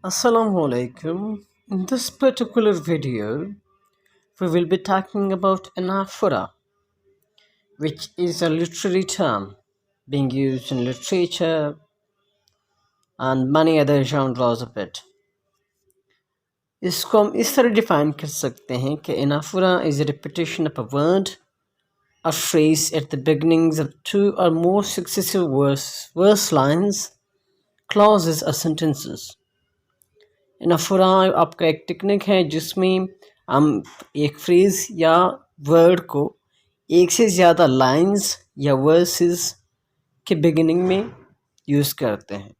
Assalamu alaikum. In this particular video, we will be talking about Anaphora, which is a literary term being used in literature and many other genres of it. इसको हम इस तरह define कर सकते हैं कि Anaphora is a repetition of a word, a phrase at the beginnings of two or more successive verse lines, clauses or sentences. Anaphora आपका एक टेक्निक है जिसमें हम एक फ्रेज़ या वर्ड को एक से ज़्यादा लाइंस या वर्सेस के बिगिनिंग में यूज़ करते हैं।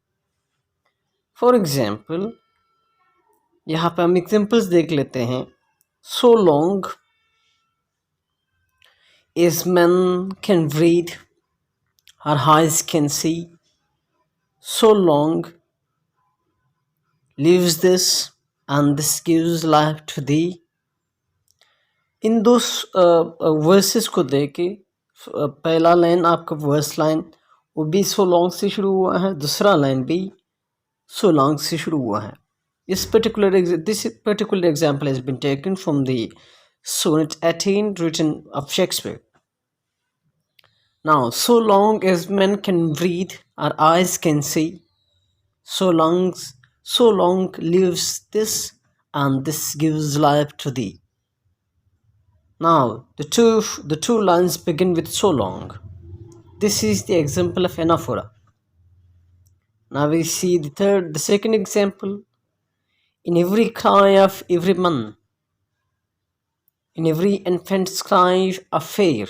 फॉर एग्ज़ाम्पल यहाँ पे हम एग्जांपल्स देख लेते हैं। So long as man can breathe or eyes can see, so long lives this and this gives life to thee। इन दो वर्सेस को देख के पहला लाइन आपका वर्स लाइन वो भी सो लॉन्ग से शुरू हुआ है, दूसरा लाइन भी सो लॉन्ग से शुरू हुआ है। this particular example has been taken from the sonnet 18 written of Shakespeare. Now, so long as men can breathe, our eyes can see, so long lives this and this gives life to thee. Now, the two lines begin with so long. This is the example of Anaphora. Now we see the second example. In every cry of every man, in every infant's cry of fear,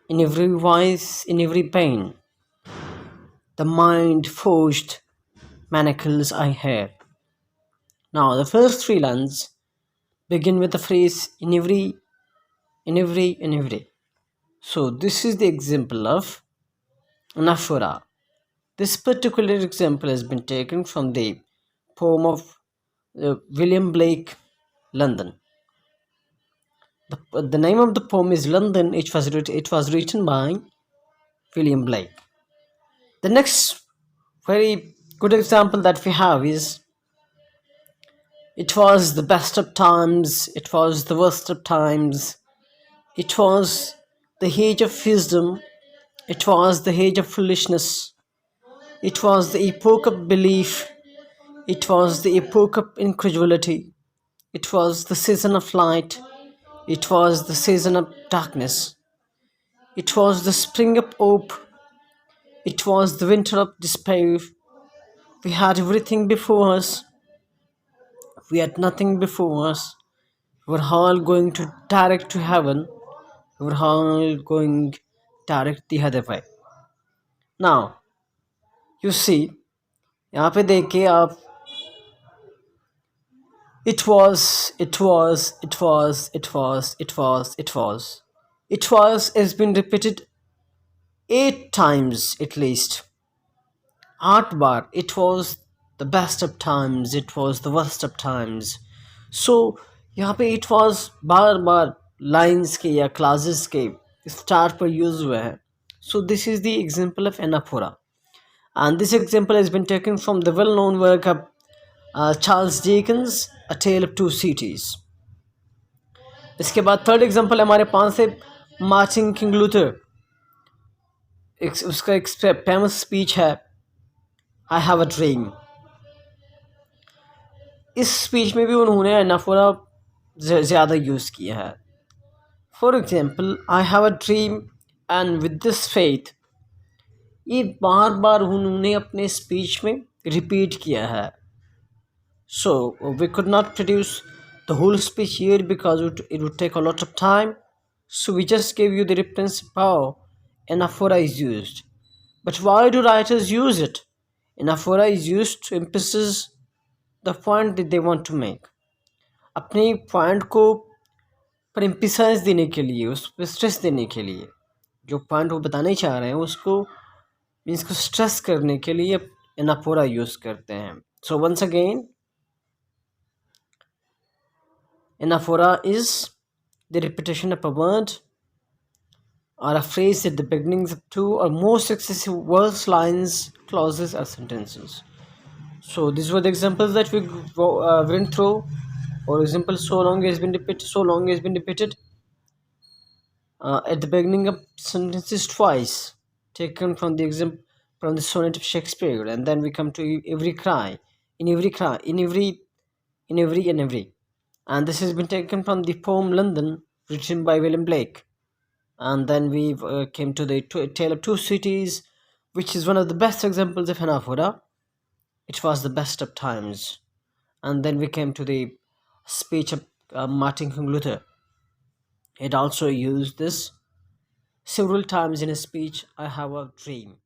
in every voice, in every pain, the mind forged manacles I hear. Now the first three lines begin with the phrase in every. So this is the example of Anaphora. This particular example has been taken from the poem of William Blake, London. The name of the poem is London. It was written by William Blake. The next very good example that we have is it was the best of times, it was the worst of times, it was the age of wisdom, it was the age of foolishness, it was the epoch of belief, it was the epoch of incredulity, it was the season of light, it was the season of darkness, it was the spring of hope, it was the winter of despair. We had everything before us, we had nothing before us. We were all going to direct to heaven, we were all going direct the other way. Now, you see, यहाँ पे देखिए आप it was has been repeated 8 times at least. 8 bar it was the best of times, it was the worst of times. So यहाँ पे it was bar bar lines के या clauses के start पर use हुआ है. So this is the example of Anaphora, and this example has been taken from the well-known work of Charles Dickens, A Tale of Two Cities. इसके बाद third example है हमारे पास से मार्टिन किंग लूथर. उसका एक famous speech है I have a dream. इस speech में भी उन्होंने एनाफोरा ज़्यादा यूज़ किया है. For example I have a dream and with this faith, ये बार बार उन्होंने अपने स्पीच में रिपीट किया है. So we could not produce the whole speech here because it would take a lot of time. So we just gave you the reference how anaphora is used. But why do writers use it? Anaphora is used to emphasize the point that they want to make. अपने point को पर emphasise देने के लिए, उस पर stress देने के लिए, जो पॉइंट वो बताने चाह रहे हैं उसको मीन्स को स्ट्रेस करने के लिए एनाफोरा यूज़ करते हैं. So once again, anaphora is the repetition of a word or a phrase at the beginnings of two or more successive verse lines, clauses or sentences. So these were the examples that we went through. For example, so long has been repeated at the beginning of sentences twice, taken from the from the sonnet of Shakespeare, and then we come to every cry, in every, and this has been taken from the poem London, written by William Blake, and then we came to the Tale of Two Cities, which is one of the best examples of Anaphora. It was the best of times, and then we came to the speech of Martin King Luther. It also used this several times in his speech, I Have a Dream.